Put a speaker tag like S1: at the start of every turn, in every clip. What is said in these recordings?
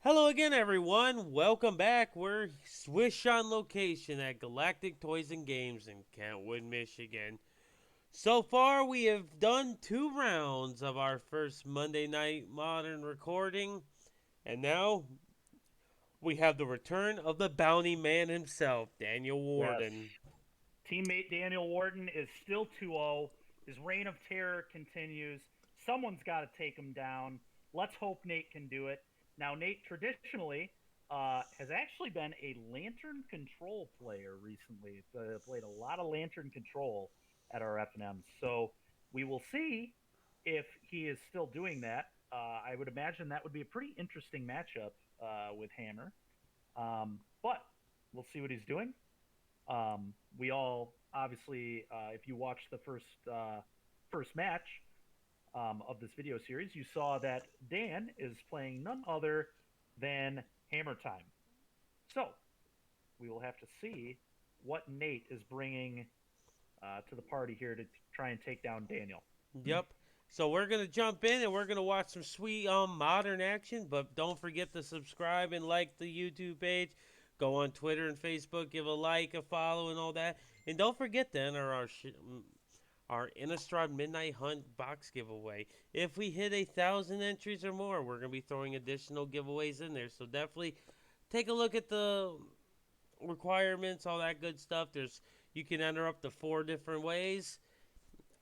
S1: Hello again, everyone. Welcome back. We're Swish on location at Galactic Toys and Games in Kentwood, Michigan. So far, we have done 2 rounds of our first Monday Night Modern recording, and now we have the return of the bounty man himself, Daniel
S2: Yes.
S1: Wharton.
S2: Teammate Daniel Wharton is still 2-0. His reign of terror continues. Someone's got to take him down. Let's hope Nate can do it. Now, Nate traditionally has actually been a lantern control player recently. Played a lot of lantern control at our FNMs. So we will see if he is still doing that. I would imagine that would be a pretty interesting matchup with Hammer. But we'll see what he's doing. We all obviously, if you watched the first match of this video series, you saw that Dan is playing none other than Hammer Time. So we will have to see what Nate is bringing to the party here to try and take down Daniel.
S1: Yep. So we're gonna jump in and we're gonna watch some sweet modern action. But don't forget to subscribe and like the YouTube page. Go on Twitter and Facebook, give a like, a follow, and all that. And don't forget to enter our Innistrad Midnight Hunt box giveaway. If we hit 1,000 entries or more, we're gonna be throwing additional giveaways in there. So definitely take a look at the requirements, all that good stuff. You can enter up to 4 different ways.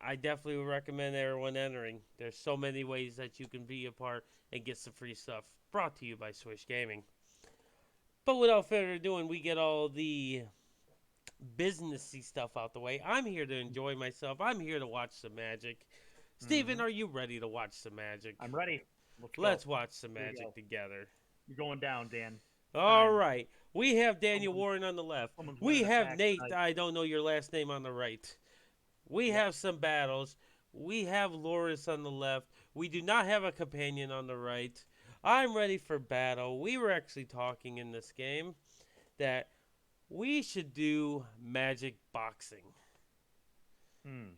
S1: I definitely would recommend everyone entering. There's so many ways that you can be a part and get some free stuff. Brought to you by Swish Gaming. But without further ado, and we get all the businessy stuff out the way, I'm here to enjoy myself. I'm here to watch some magic. Steven,
S2: Mm-hmm.
S1: are you ready to watch some magic?
S2: I'm ready. Let's go.
S1: Let's watch some
S2: Here we
S1: magic
S2: go.
S1: together.
S2: You're going down, Dan. It's
S1: All
S2: time.
S1: right. We have Daniel
S2: Someone,
S1: Warren on the left.
S2: someone's
S1: We
S2: winning a
S1: have
S2: pack
S1: Nate,
S2: tonight.
S1: I don't know your last name, on the right. We
S2: Yep.
S1: have some battles. We have Lurrus on the left. We do not have a companion on the right. I'm ready for battle. We were actually talking in this game that we should do magic boxing.
S2: Hmm.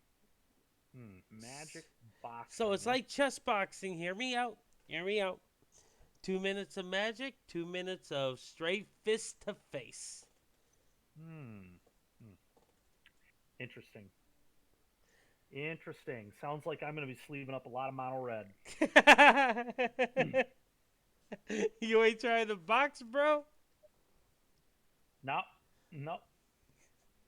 S2: Magic
S1: So it's
S2: boxing.
S1: like chess boxing. Hear me out. Hear me out. 2 minutes of magic, 2 minutes of straight fist to face.
S2: Hmm. Hmm. Interesting. Interesting. Sounds like I'm going to be sleeving up a lot of mono red. Hmm.
S1: You ain't trying to box, bro?
S2: No, no.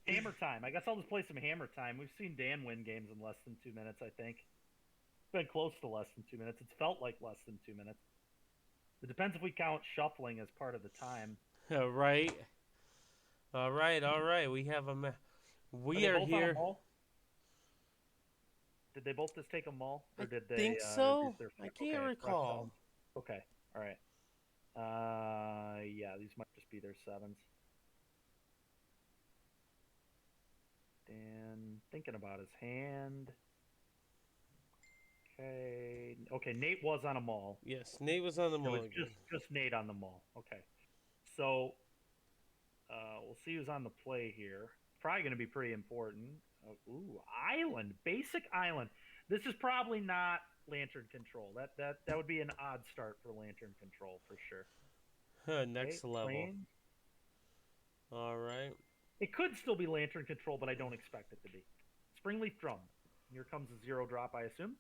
S2: Hammer time. I guess I'll just play some hammer time. We've seen Dan win games in less than 2 minutes, I think. It's been close to less than 2 minutes. It's felt like less than 2 minutes. It depends if we count shuffling as part of the time.
S1: All right. All right. All right.
S2: Are
S1: We
S2: they
S1: are
S2: both on a
S1: here.
S2: mall? Did they both just take a mall?
S1: I
S2: Or did they,
S1: think
S2: is these
S1: so.
S2: their,
S1: I can't
S2: okay, fresh
S1: recall.
S2: sevens. Okay, alright. Yeah, these might just be their sevens. Dan thinking about his hand. Okay, Nate was on a mall.
S1: Yes, Nate was on the
S2: It was
S1: mulligan.
S2: just Nate on the mall. Okay, so we'll see who's on the play here. Probably going to be pretty important. Ooh, island, basic island. This is probably not lantern control. That would be an odd start for lantern control for sure. Okay,
S1: Next level.
S2: plain.
S1: All right.
S2: It could still be lantern control, but I don't expect it to be. Springleaf drum. Here comes a zero drop, I assume.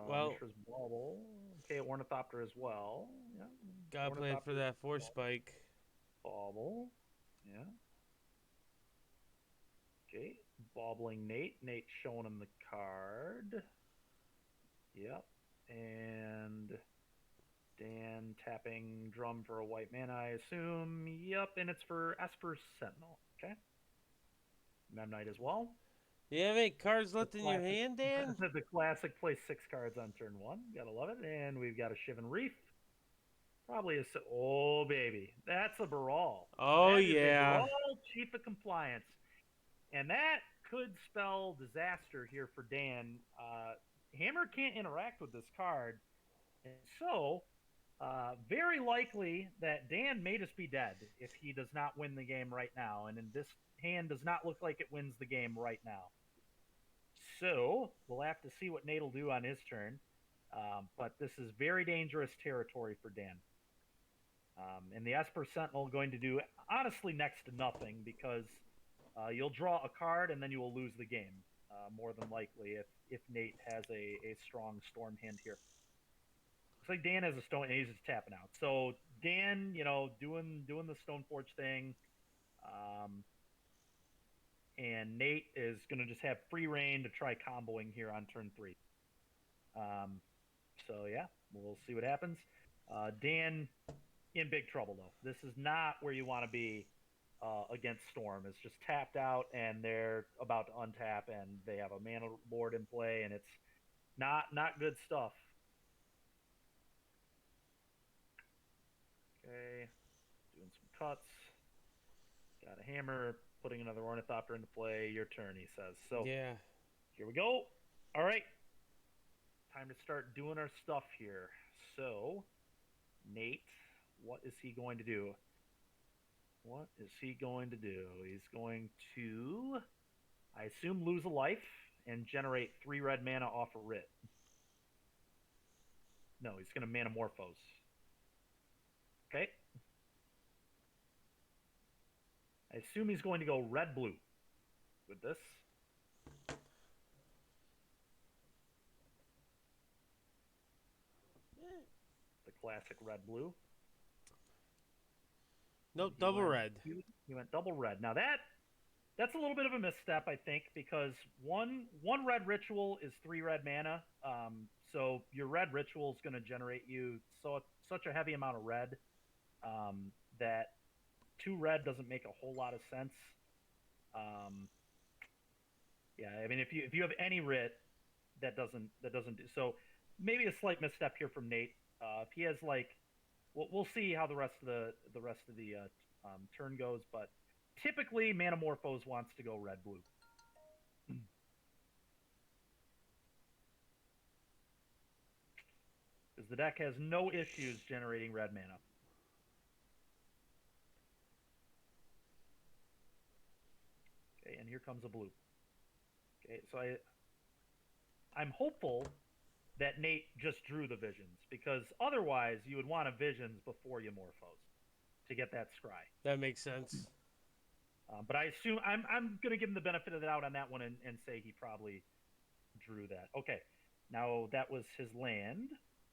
S1: Well,
S2: Mishra's bauble. Okay, ornithopter as well. Yeah,
S1: gotta play for
S2: ornithopter
S1: that force spike.
S2: bauble. Yeah. Okay, bobbling Nate. Nate showing him the card. Yep. And Dan tapping drum for a white mana, I assume. Yep, and it's for Esper Sentinel. Okay. Memnite as well.
S1: You have any cards
S2: The
S1: left in your
S2: classic,
S1: hand, Dan?
S2: the classic plays 6 cards on turn one. Gotta love it. And we've got a Shivan Reef. Probably a oh baby, that's a Baral.
S1: Oh
S2: That is a
S1: yeah.
S2: Baral Chief of Compliance, and that could spell disaster here for Dan. Hammer can't interact with this card, and so very likely that Dan may just be dead if he does not win the game right now. And this hand does not look like it wins the game right now. So we'll have to see what Nate will do on his turn. But this is very dangerous territory for Dan. And the Esper Sentinel going to do honestly next to nothing because you'll draw a card and then you will lose the game more than likely if Nate has a strong storm hand here. Looks like Dan has a stone and he's just tapping out. So Dan, doing the Stoneforge thing, and Nate is going to just have free reign to try comboing here on turn 3. So yeah, we'll see what happens. Dan in big trouble though. This is not where you want to be against Storm. It's just tapped out and they're about to untap and they have a mana board in play and it's not good stuff. Okay, doing some cuts. Got a hammer, putting another Ornithopter into play. Your turn, he says. So
S1: Yeah.
S2: here we go. All right, time to start doing our stuff here. So Nate, what is he going to do? What is he going to do? He's going to, I assume, lose a life and generate 3 red mana off a Writ. No, he's going to Manamorphose. Okay. I assume he's going to go red-blue with this. The classic red-blue.
S1: Nope, double red.
S2: He went double red. Now that's a little bit of a misstep, I think, because one red ritual is 3 red mana. So your red ritual is going to generate you such a heavy amount of red that 2 red doesn't make a whole lot of sense. Yeah, I mean, if you have any writ, that doesn't do so. Maybe a slight misstep here from Nate. If he has we'll see how the rest of the turn goes, but typically Manamorphose wants to go red blue. Because the deck has no issues generating red mana. Okay, and here comes a blue. Okay, so I'm hopeful that Nate just drew the visions, because otherwise you would want a visions before you Morphose to get that scry.
S1: That makes sense.
S2: But I assume I'm going to give him the benefit of the doubt on that one and say he probably drew that. Okay, now that was his land.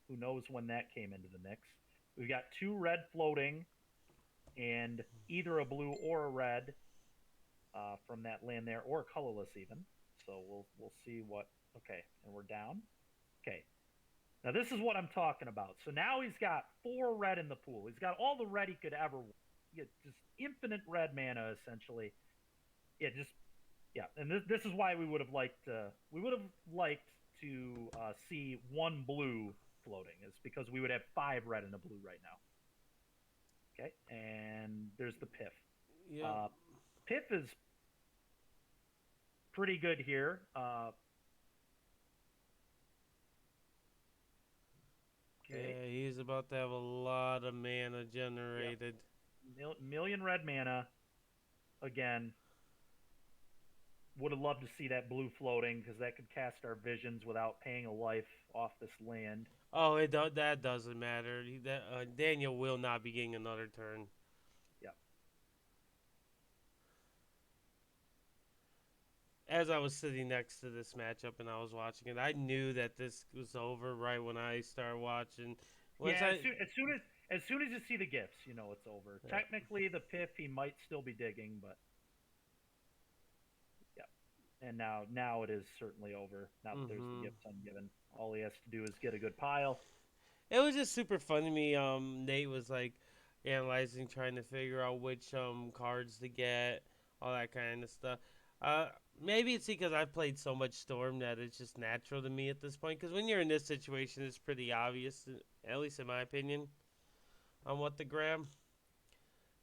S2: Who knows when that came into the mix? We've got 2 red floating and either a blue or a red from that land there, or colorless even. So we'll see what. Okay, and we're down. Okay, now this is what I'm talking about. So now he's got 4 red in the pool. He's got all the red he could ever want. Just infinite red mana, essentially. And this is why we would have liked to see 1 blue floating, is because we would have 5 red and a blue right now. Okay, and there's the Piff.
S1: Yeah.
S2: Piff is pretty good here. Okay.
S1: Yeah, he's about to have a lot of mana generated.
S2: Yep. Million red mana. Again, would have loved to see that blue floating, because that could cast our visions without paying a life off this land.
S1: Oh, that doesn't matter. Daniel will not be getting another turn.
S2: Yeah.
S1: As I was sitting next to this matchup and I was watching it, I knew that this was over right when I started watching.
S2: As soon as you see the gifts, you know it's over. Yeah. Technically, the Piff, he might still be digging, but yeah. And now it is certainly over. Now that there's the gifts ungiven, all he has to do is get a good pile.
S1: It was just super fun to me. Nate was analyzing, trying to figure out which cards to get, all that kind of stuff. Maybe it's because I've played so much Storm that it's just natural to me at this point. Because when you're in this situation, it's pretty obvious, at least in my opinion, on what to grab.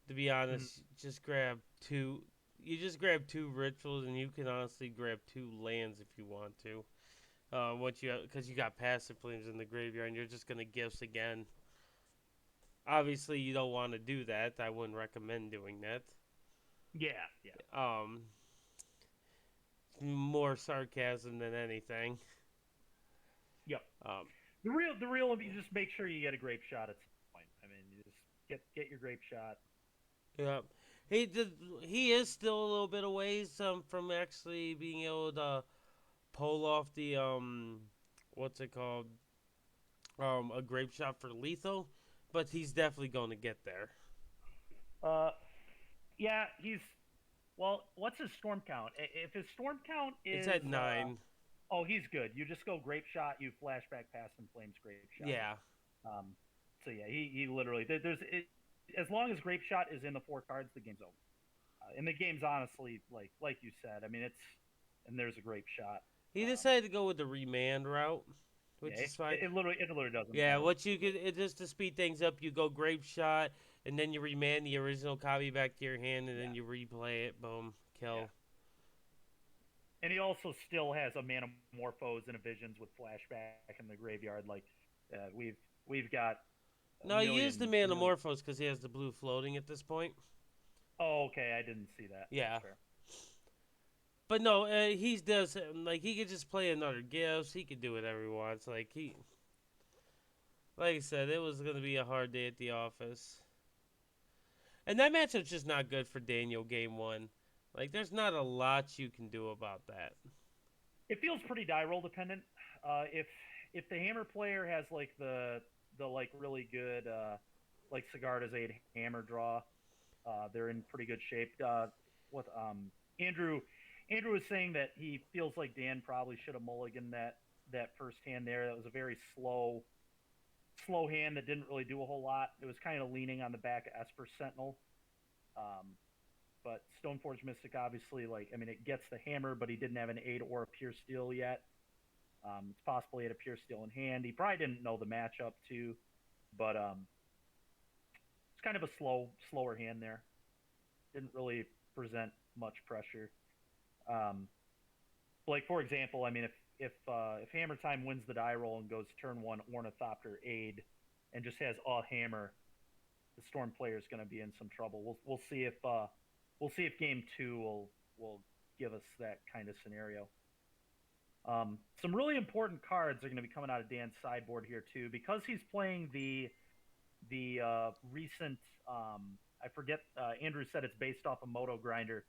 S1: To be honest, just grab 2. You just grab 2 rituals, and you can honestly grab 2 lands if you want to. Because you got passive flames in the graveyard, and you're just gonna gifts again. Obviously, you don't want to do that. I wouldn't recommend doing that.
S2: Yeah.
S1: More sarcasm than anything.
S2: Yep. The real, you just make sure you get a grape shot at some point. I mean, you just get your grape shot.
S1: Yeah, he did. He is still a little bit away from actually being able to pull off the what's it called, a grape shot for lethal, but he's definitely going to get there.
S2: Uh, yeah, he's well. What's his storm count? If his storm count
S1: It's
S2: is
S1: at 9.
S2: oh, he's good. You just go grape shot, you flashback past and flames grape shot.
S1: Yeah.
S2: Um, so yeah, he literally there's it, as long as grape shot is in the 4 cards, the game's over. And the game's honestly like you said. I mean, it's and there's a grape shot.
S1: He decided to go with the remand route,
S2: Yeah,
S1: which is fine.
S2: it literally doesn't
S1: Yeah,
S2: matter.
S1: what you could it just to speed things up, you go grape shot, and then you remand the original copy back to your hand, and then
S2: Yeah,
S1: you replay it. Boom,
S2: yeah.
S1: kill.
S2: And he also still has a Manamorphose and a Visions with flashback in the graveyard. Like we've got a
S1: No, he used the
S2: million.
S1: Manamorphose because he has the blue floating at this point.
S2: Oh, okay, I didn't see that. That's
S1: Yeah,
S2: fair.
S1: but no, he does like he could just play another gifts. He could do whatever he wants. Like I said, it was gonna be a hard day at the office, and that matchup's just not good for Daniel game one. Like, there's not a lot you can do about that.
S2: It feels pretty die roll dependent. If the hammer player has like the like really good like Sigarda's 8 hammer draw, they're in pretty good shape. With Andrew Andrew was saying that he feels like Dan probably should have mulliganed that first hand there. That was a very slow hand that didn't really do a whole lot. It was kind of leaning on the back of Esper Sentinel. Um, but Stoneforge Mystic obviously, like, I mean, it gets the hammer, but he didn't have an 8 or a Pure Steel yet. It's possible he had a Pure Steel in hand. He probably didn't know the matchup too, but it's kind of a slower hand there. Didn't really present much pressure. Um, like for example, I mean, if Hammer Time wins the die roll and goes turn one Ornithopter Aid, and just has a hammer, the Storm player is going to be in some trouble. We'll see if game two will give us that kind of scenario. Some really important cards are going to be coming out of Dan's sideboard here too, because he's playing the recent. I forget. Andrew said it's based off a Moto Grinder.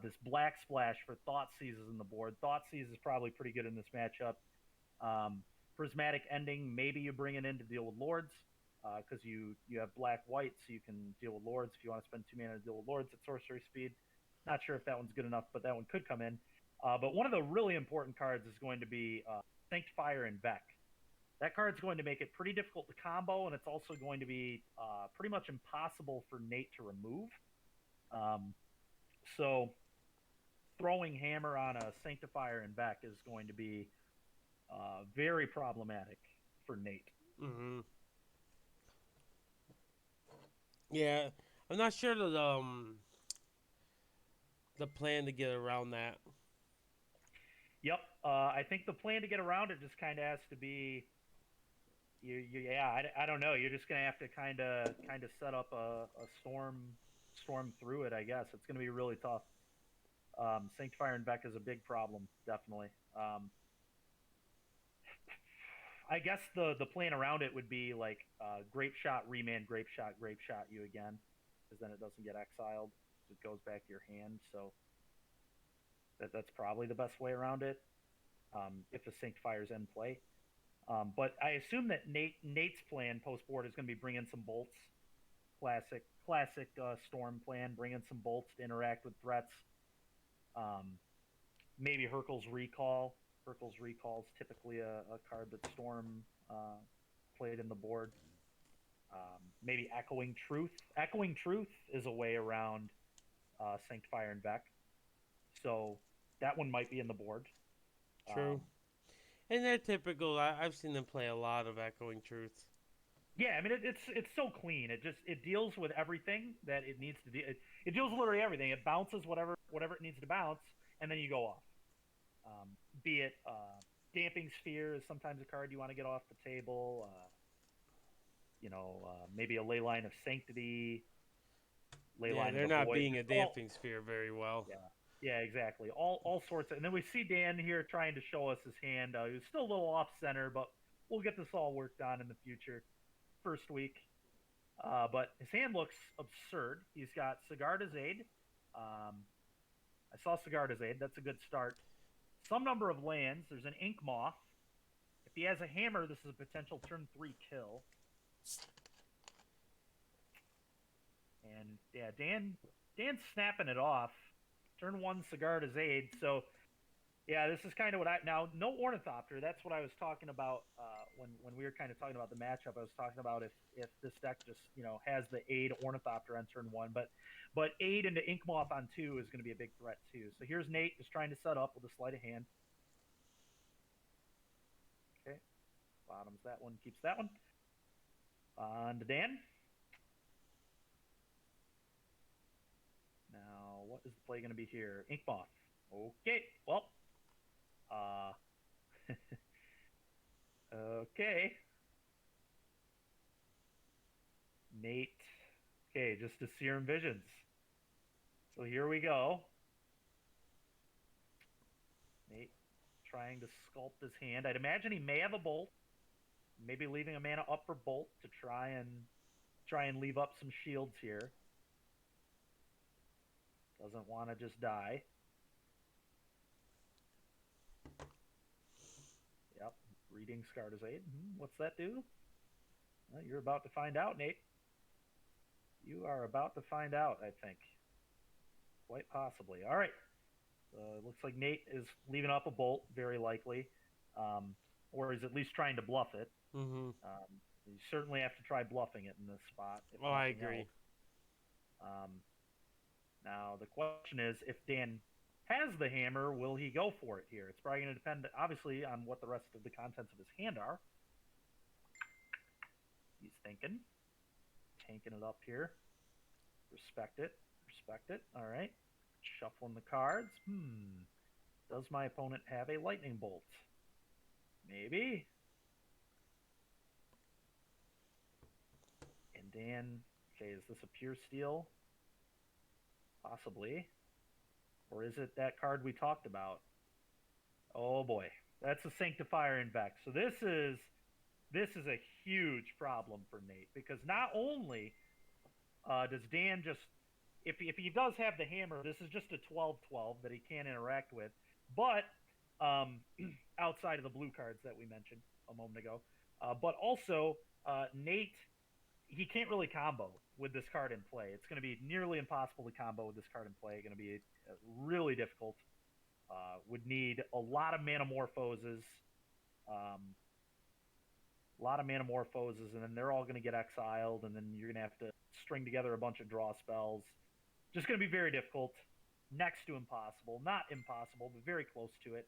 S2: This Black Splash for Thought Seizes in the board. Thought Seize is probably pretty good in this matchup. Prismatic Ending, maybe you bring it in to deal with Lords, because you have black white, so you can deal with Lords if you want to spend 2 mana to deal with Lords at sorcery speed. Not sure if that one's good enough, but that one could come in. But one of the really important cards is going to be Sanctifier and Beck. That card's going to make it pretty difficult to combo, and it's also going to be pretty much impossible for Nate to remove. So throwing Hammer on a Sanctifier and Beck is going to be very problematic for Nate.
S1: Mm-hmm. Yeah, I'm not sure the plan to get around that.
S2: Yep, I think the plan to get around it just kind of has to be yeah, I don't know. You're just gonna have to kind of set up a storm through it. I guess it's gonna be really tough. Sanctifier and Beck is a big problem, definitely. I guess the plan around it would be like grape shot, remand, grape shot you again, because then it doesn't get exiled. It goes back to your hand. So that's probably the best way around it. If the Sanctifier's in play. But I assume that Nate's plan post board is going to be bringing some bolts. Classic Storm plan. Bring in some bolts to interact with threats. Maybe Hurkyl's Recall. Hurkyl's Recall is typically a card that Storm played in the board. Maybe Echoing Truth. Echoing Truth is a way around Sanctifier and Beck. So that one might be in the board.
S1: True. And they're typical. I've seen them play a lot of Echoing Truth.
S2: Yeah, I mean it's so clean. It deals with everything that it needs to deal. It deals with literally everything. It bounces whatever it needs to bounce, and then you go off. Be it Damping Sphere is sometimes a card you want to get off the table. Maybe a Leyline of Sanctity,
S1: Yeah,
S2: Leyline of
S1: they're
S2: the
S1: not
S2: Void.
S1: being a damping sphere very well.
S2: Yeah, yeah, exactly. All sorts of. And then we see Dan here trying to show us his hand. He was still a little off center, but we'll get this all worked on in the future. First week. But his hand looks absurd. He's got Cigar de Zade. I saw Cigar de Zade. That's a good start. Some number of lands. There's an Ink Moth. If he has a hammer, this is a potential turn 3 kill. And yeah, Dan's snapping it off. Turn 1 Cigar de Zade. So yeah, this is kind of what now no Ornithopter. That's what I was talking about when we were kind of talking about the matchup. I was talking about if this deck just has the Aid Ornithopter on turn 1, but Aid into Ink Moth on 2 is going to be a big threat too. So here's Nate just trying to set up with a sleight of hand. Okay, bottoms that one, keeps that one. On to Dan. Now, what is the play going to be here? Ink Moth. Okay, well. Okay. Nate. Okay, just to Serum Visions. So here we go. Nate trying to sculpt his hand. I'd imagine he may have a bolt. Maybe leaving a mana up for bolt to try and leave up some shields here. Doesn't want to just die. Yep, reading Cigar de Zade. What's that do? Well, you're about to find out, Nate. You are about to find out, I think. Quite possibly. All right. Looks like Nate is leaving up a bolt, very likely. Or he's at least trying to bluff it.
S1: Mm-hmm.
S2: You certainly have to try bluffing it in this spot.
S1: Oh, I agree.
S2: Now, the question is, if Dan has the hammer, will he go for it here? It's probably going to depend, obviously, on what the rest of the contents of his hand are. He's thinking. Tanking it up here. Respect it. Respect it. All right. Shuffling the cards. Does my opponent have a lightning bolt? Maybe. And Dan, okay, is this a pure steel? Possibly. Or is it that card we talked about? Oh boy, that's a Sanctifier in Vex. So this is a huge problem for Nate, because not only does Dan just, if he does have the hammer, this is just a 12/12 that he can't interact with, but outside of the blue cards that we mentioned a moment ago, but also Nate, he can't really combo with this card in play. It's going to be nearly impossible to combo with this card in play. Going to be really difficult. Would need a lot of Manamorphoses. A lot of Manamorphoses, and then they're all going to get exiled, and then you're going to have to string together a bunch of draw spells. Just going to be very difficult. Next to impossible. Not impossible, but very close to it.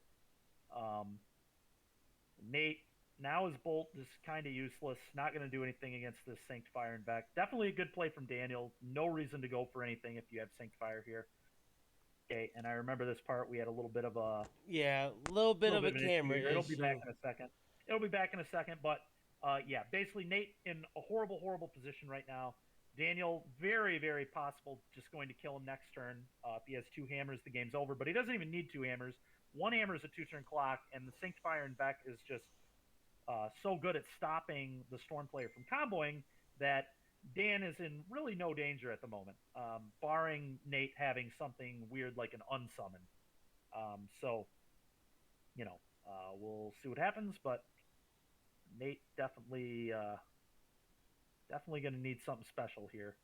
S2: Nate, now his bolt is kind of useless. Not going to do anything against this Sanctifier and Vex. Definitely a good play from Daniel. No reason to go for anything if you have Sanctifier here. Okay, and I remember this part. We had a little bit of a...
S1: Yeah, a little bit of a camera issue.
S2: It'll be back in a second. It'll be back in a second, but yeah, basically Nate in a horrible, horrible position right now. Daniel, very, very possible just going to kill him next turn. If he has 2 hammers, the game's over, but he doesn't even need 2 hammers. 1 hammer is a 2-turn clock, and the Sanctifier and Vex is just so good at stopping the Storm player from comboing that Dan is in really no danger at the moment, barring Nate having something weird like an unsummon. So, we'll see what happens, but Nate definitely going to need something special here.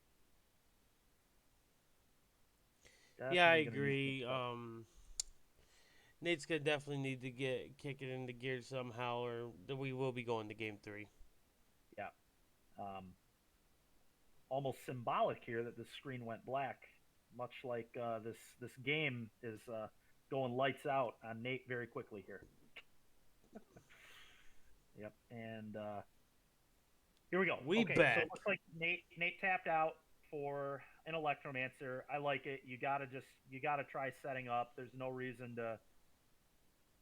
S1: Yeah, I agree. Nate's gonna definitely need to kick it into gear somehow, or we will be going to game 3.
S2: Yeah. Almost symbolic here that the screen went black, much like this game is going lights out on Nate very quickly here. Yep, and here we go.
S1: Okay,
S2: so it looks like Nate tapped out for an Electromancer. I like it. You gotta try setting up. There's no reason to,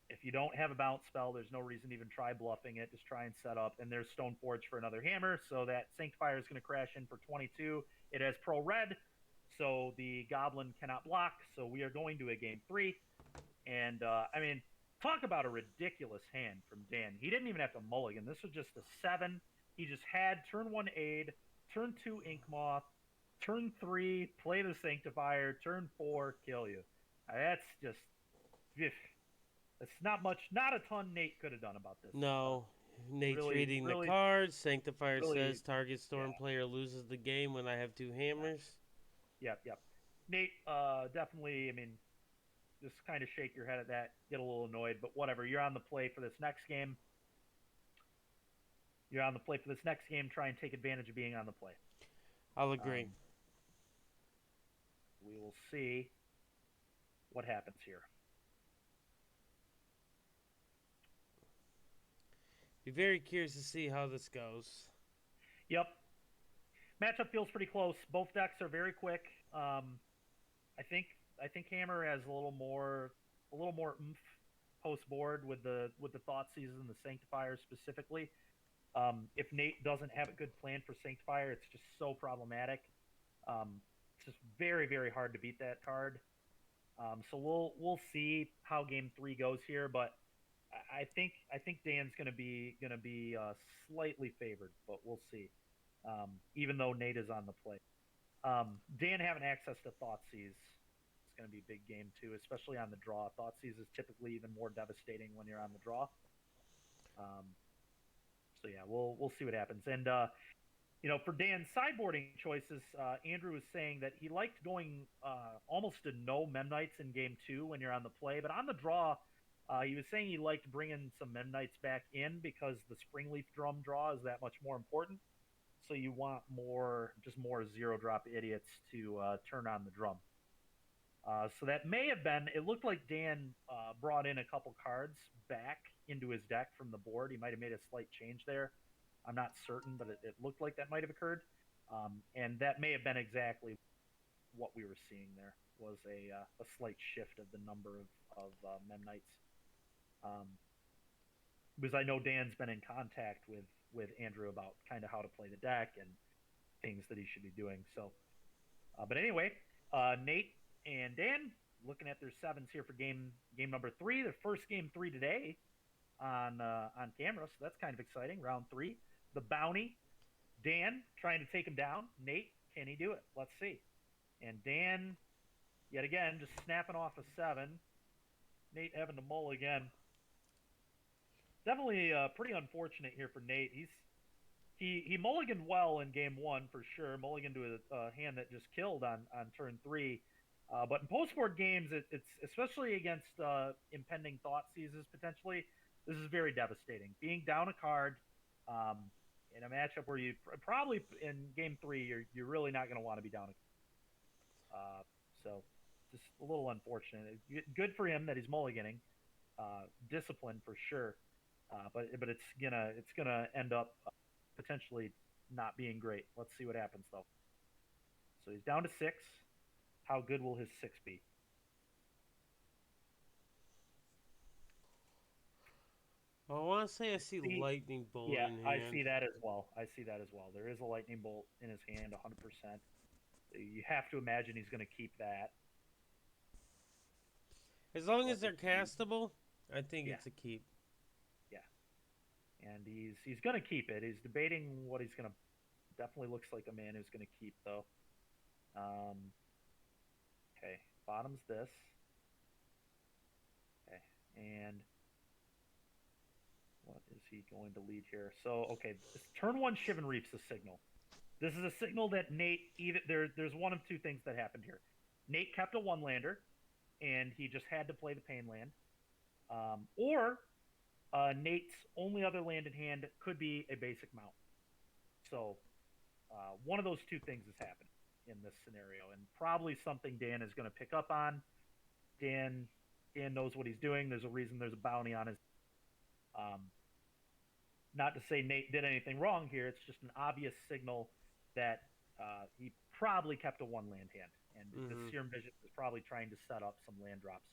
S2: if you don't have a bounce spell, there's no reason to even try bluffing it. Just try and set up. And there's Stoneforge for another hammer, so that Sanctifier is going to crash in for 22. It has pro red, so the Goblin cannot block. So we are going to a game 3. And I mean, Talk about a ridiculous hand from Dan. He didn't even have to mulligan. This was just a 7. He just had turn 1 aid, turn 2 ink moth, turn 3 play the sanctifier, turn 4 kill you. That's just, that's not much, not a ton Nate could have done about this.
S1: No. Nate's
S2: really,
S1: reading
S2: really,
S1: the cards. Sanctifier
S2: really,
S1: says target storm
S2: yeah.
S1: player loses the game when I have 2 hammers.
S2: Yep. Nate, definitely, I mean, just kind of shake your head at that, get a little annoyed, but whatever. You're on the play for this next game. Try and take advantage of being on the play.
S1: I'll agree.
S2: We will see what happens here.
S1: Be very curious to see how this goes.
S2: Yep. Matchup feels pretty close. Both decks are very quick. I think Hammer has a little more oomph post board with the Thought Seizes and the Sanctifier specifically. If Nate doesn't have a good plan for Sanctifier, it's just so problematic. It's just very, very hard to beat that card. So we'll see how game 3 goes here, but I think Dan's gonna be slightly favored, but we'll see. Even though Nate is on the play, Dan having access to Thoughtseize is going to be a big game too, especially on the draw. Thoughtseize is typically even more devastating when you're on the draw. So yeah, we'll see what happens. And for Dan's sideboarding choices, Andrew was saying that he liked going almost to no Memnites in game 2 when you're on the play, but on the draw, he was saying he liked bringing some Memnites back in because the Springleaf Drum draw is that much more important. So you want more 0-drop idiots to turn on the drum. So that may have been, it looked like Dan brought in a couple cards back into his deck from the board. He might have made a slight change there. I'm not certain, but it looked like that might have occurred. And that may have been exactly what we were seeing there, was a slight shift of the number of Memnites. Because I know Dan's been in contact with Andrew about kind of how to play the deck and things that he should be doing. So, but anyway, Nate and Dan looking at their 7s here for game number 3, their first game 3 today on camera. So that's kind of exciting. Round 3, the bounty. Dan trying to take him down. Nate, can he do it? Let's see. And Dan, yet again, just snapping off a 7. Nate having to mull again. Definitely pretty unfortunate here for Nate. He mulliganed well in game 1 for sure. Mulliganed to a hand that just killed on turn 3. But in post-board games, it's especially against impending Thought Seizes potentially, this is very devastating. Being down a card in a matchup where you probably in game 3 you're really not going to want to be down a card. So just a little unfortunate. Good for him that he's mulliganing. Discipline for sure. But it's gonna end up potentially not being great. Let's see what happens though. So he's down to 6. How good will his 6 be?
S1: I want to say I see lightning bolt in hand.
S2: I see that as well. There is a lightning bolt in his hand, 100%. You have to imagine he's going to keep that.
S1: As long as they're castable, I think it's a keep.
S2: And he's going to keep it. He's debating what he's going to. Definitely looks like a man who's going to keep though. Okay, bottom's this. Okay, and what is he going to lead here? So okay, turn 1 Shivan Reef's a signal. This is a signal that Nate there's one of two things that happened here. Nate kept a 1-lander, and he just had to play the Pain land, or Nate's only other land in hand could be a basic mount. So one of those two things has happened in this scenario, and probably something Dan is going to pick up on. Dan knows what he's doing. There's a reason there's a bounty on his. Not to say Nate did anything wrong here. It's just an obvious signal that he probably kept a 1-land hand, and the Serum Vision is probably trying to set up some land drops.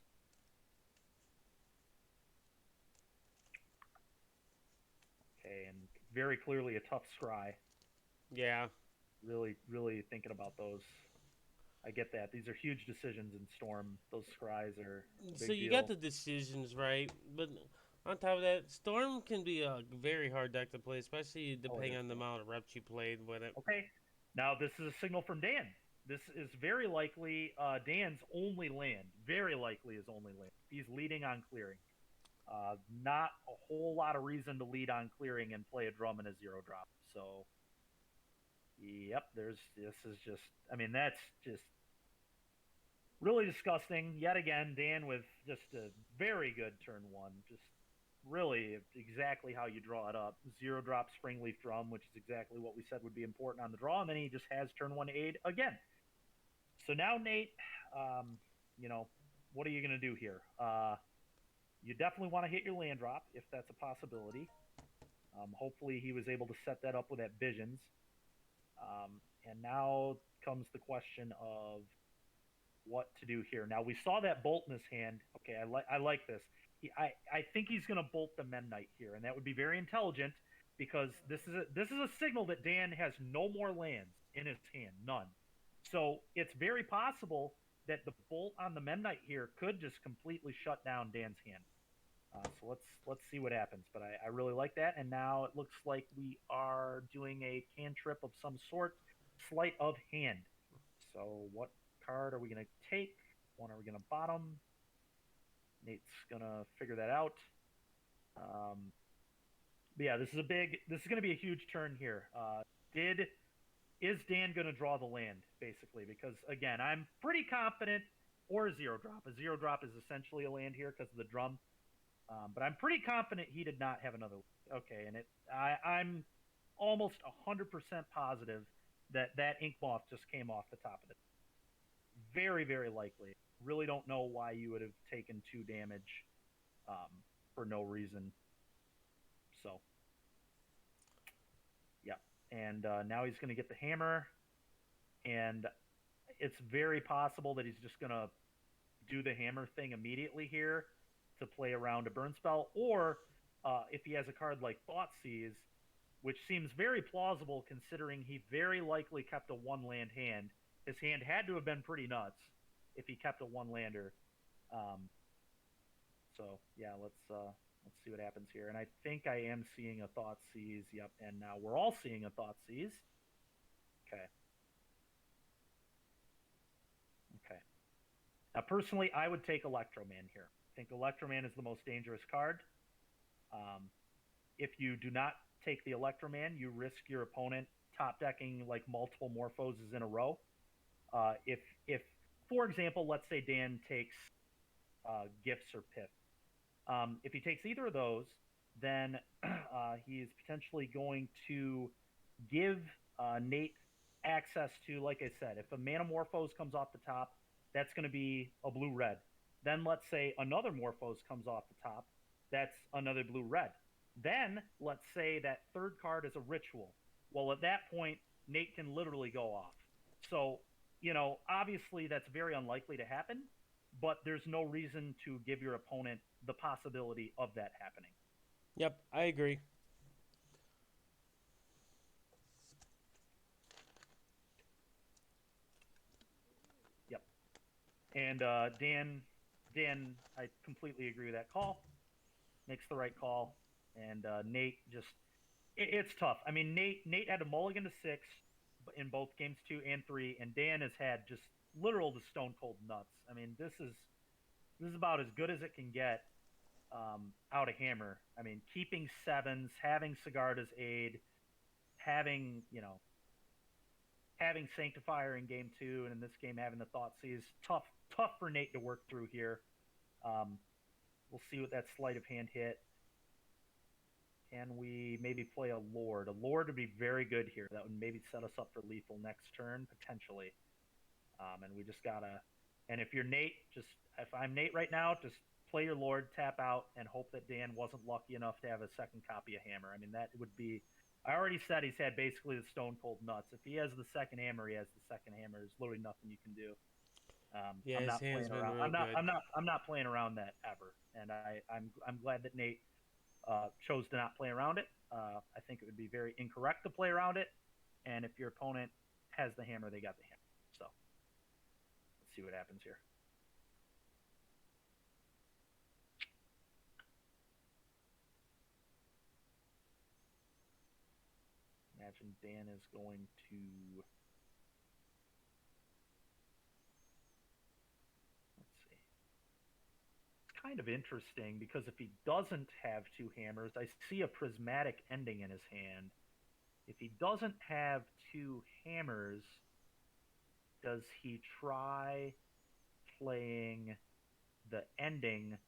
S2: Okay, and very clearly a tough scry.
S1: Yeah.
S2: Really, really thinking about those. I get that. These are huge decisions in Storm. Those scries are a
S1: So
S2: big
S1: you got
S2: deal.
S1: the decisions right, but on top of that, Storm can be a very hard deck to play, especially
S2: Oh, it
S1: depending
S2: is.
S1: on the amount of reps you played with it.
S2: Okay. Now this is a signal from Dan. This is very likely Dan's only land. Very likely his only land. He's leading on clearing. Not a whole lot of reason to lead on clearing and play a drum and a zero drop. So, yep, this is just, I mean, that's just really disgusting. Yet again, Dan with just a very good turn one. Just really exactly how you draw it up. Zero drop springleaf drum, which is exactly what we said would be important on the draw. And then he just has turn one aid again. So now, Nate, um, you know, what are you going to do here? You definitely want to hit your land drop if that's a possibility. Hopefully, he was able to set that up with that visions. And now comes the question of what to do here. Now we saw that bolt in his hand. Okay, I like this. I think he's going to bolt the Mennite here, and that would be very intelligent because this is a signal that Dan has no more lands in his hand, none. So it's very possible that the bolt on the Mennite here could just completely shut down Dan's hand. So let's see what happens. But I really like that. And now it looks like we are doing a cantrip of some sort, sleight of hand. So what card are we going to take? One are we going to bottom? Nate's going to figure that out. But yeah, this is going to be a huge turn here. Is Dan going to draw the land basically? Because again, I'm pretty confident, or a zero drop. A zero drop is essentially a land here because of the drum. But I'm pretty confident he did not have another. Okay, and I'm almost 100% positive that ink moth just came off the top of it. Very, very likely. Really don't know why you would have taken 2 damage for no reason. So, yeah. And now he's going to get the hammer, and it's very possible that he's just going to do the hammer thing immediately here to play around a burn spell, or if he has a card like Thoughtseize, which seems very plausible considering he very likely kept a 1-land hand. His hand had to have been pretty nuts if he kept a 1-lander. So yeah, let's see what happens here. And I think I am seeing a Thoughtseize. Yep, and now we're all seeing a Thoughtseize. Okay. Okay. Now, personally, I would take Electroman here. I think Electroman is the most dangerous card. If you do not take the Electroman, you risk your opponent top decking like multiple Morphoses in a row. If for example, let's say Dan takes Gifts or Pip. If he takes either of those, then he is potentially going to give Nate access to, like I said, if a Manamorphose comes off the top, that's going to be a blue-red. Then let's say another Morphose comes off the top, that's another blue-red. Then let's say that third card is a Ritual. Well, at that point, Nate can literally go off. So, obviously that's very unlikely to happen, but there's no reason to give your opponent the possibility of that happening.
S1: Yep, I agree.
S2: Yep. And Dan, I completely agree with that call. Makes the right call. And Nate just, it's tough. I mean, Nate had a mulligan to 6 in both games 2 and 3, and Dan has had just literal to stone cold nuts. I mean, this is about as good as it can get out of Hammer. I mean, keeping 7s, having Sigarda's aid, having having Sanctifier in game 2, and in this game having the Thoughtseize, tough for Nate to work through here. We'll see what that sleight of hand hit. Can we maybe play a Lord? A Lord would be very good here. That would maybe set us up for lethal next turn, potentially. And we just gotta. And if you're Nate, if I'm Nate right now, just play your Lord, tap out, and hope that Dan wasn't lucky enough to have a second copy of Hammer. I mean, that would be. I already said he's had basically the stone cold nuts. If he has the second hammer, he has the second hammer. There's literally nothing you can do.
S1: Yeah,
S2: I'm
S1: his
S2: not
S1: hand's
S2: playing
S1: been
S2: around.
S1: real good.
S2: I'm not playing around that ever. And I'm glad that Nate chose to not play around it. I think it would be very incorrect to play around it. And if your opponent has the hammer, they got the hammer. So see what happens here. Imagine Dan is going to... Let's see. It's kind of interesting because if he doesn't have two hammers, I see a prismatic ending in his hand. If he doesn't have two hammers, does he try playing the ending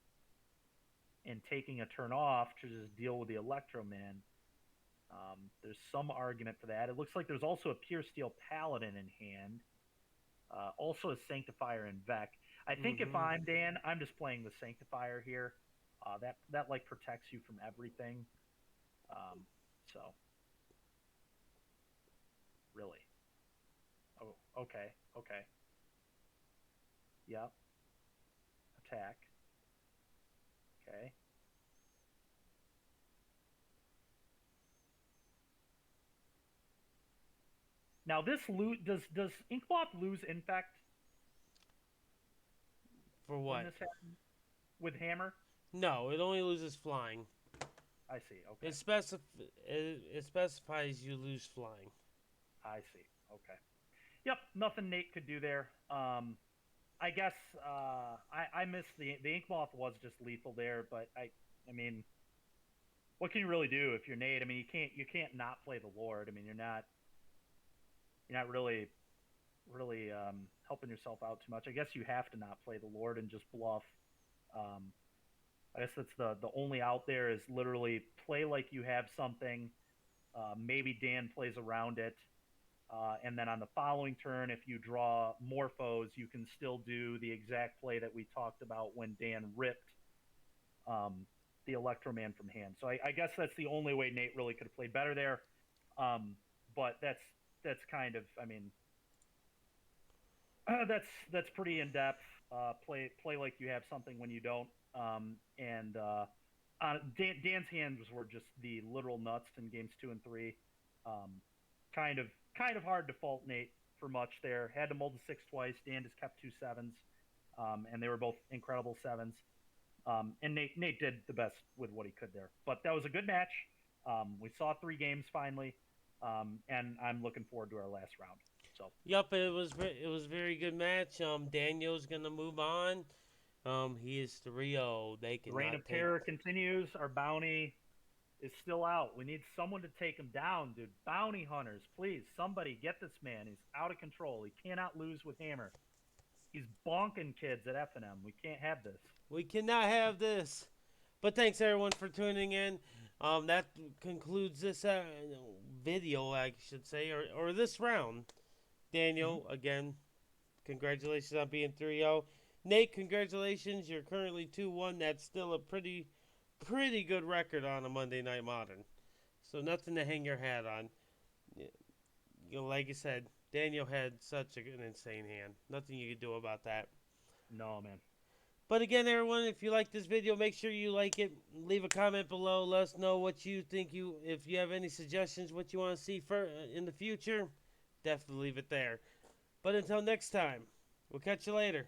S2: and taking a turn off to just deal with the Electroman? There's some argument for that. It looks like there's also a Pure Steel Paladin in hand. Also a Sanctifier and Vec. I think if I'm Dan, I'm just playing the Sanctifier here. That like protects you from everything. So really. Oh, okay. Yep. Attack. Okay. Now this does Inkmoth lose Infect
S1: For
S2: when
S1: what?
S2: this happens with Hammer?
S1: No, it only loses flying.
S2: I see. Okay.
S1: It specifies you lose flying.
S2: I see. Okay. Yep. Nothing Nate could do there. I guess I missed the Inkmoth was just lethal there, but I mean, what can you really do if you're Nate? I mean, you can't not play the Lord. I mean, you're not really helping yourself out too much. I guess you have to not play the Lord and just bluff. I guess that's the only out there is literally play like you have something. Maybe Dan plays around it. And then on the following turn, if you draw Morphos, you can still do the exact play that we talked about when Dan ripped the Electroman from hand. So I guess that's the only way Nate really could have played better there. But that's kind of, I mean, that's pretty in depth. Play like you have something when you don't. Dan's hands were just the literal nuts in games 2 and 3. Kind of hard to fault Nate for much there. Had to mold the 6 twice. Dan just kept 2 7s, and they were both incredible 7s. And Nate did the best with what he could there. But that was a good match. We saw 3 games finally, and I'm looking forward to our last round. So.
S1: Yep, it was a very good match. Daniel's gonna move on. He is 3-0. They can.
S2: Reign of Terror continues. Our bounty is still out. We need someone to take him down, dude. Bounty hunters, please, somebody get this man. He's out of control. He cannot lose with Hammer. He's bonking kids at F&M. We can't have this.
S1: We cannot have this. But thanks everyone for tuning in. That concludes this video, I should say, or this round. Daniel, again, congratulations on being 3-0. Nate, congratulations. You're currently 2-1. That's still a pretty good record on a Monday Night Modern. So nothing to hang your hat on. You know, like I said, Daniel had such an insane hand. Nothing you could do about that.
S2: No, man.
S1: But again, everyone, if you like this video, make sure you like it. Leave a comment below. Let us know what you think. If you have any suggestions, what you want to see in the future, definitely leave it there. But until next time, we'll catch you later.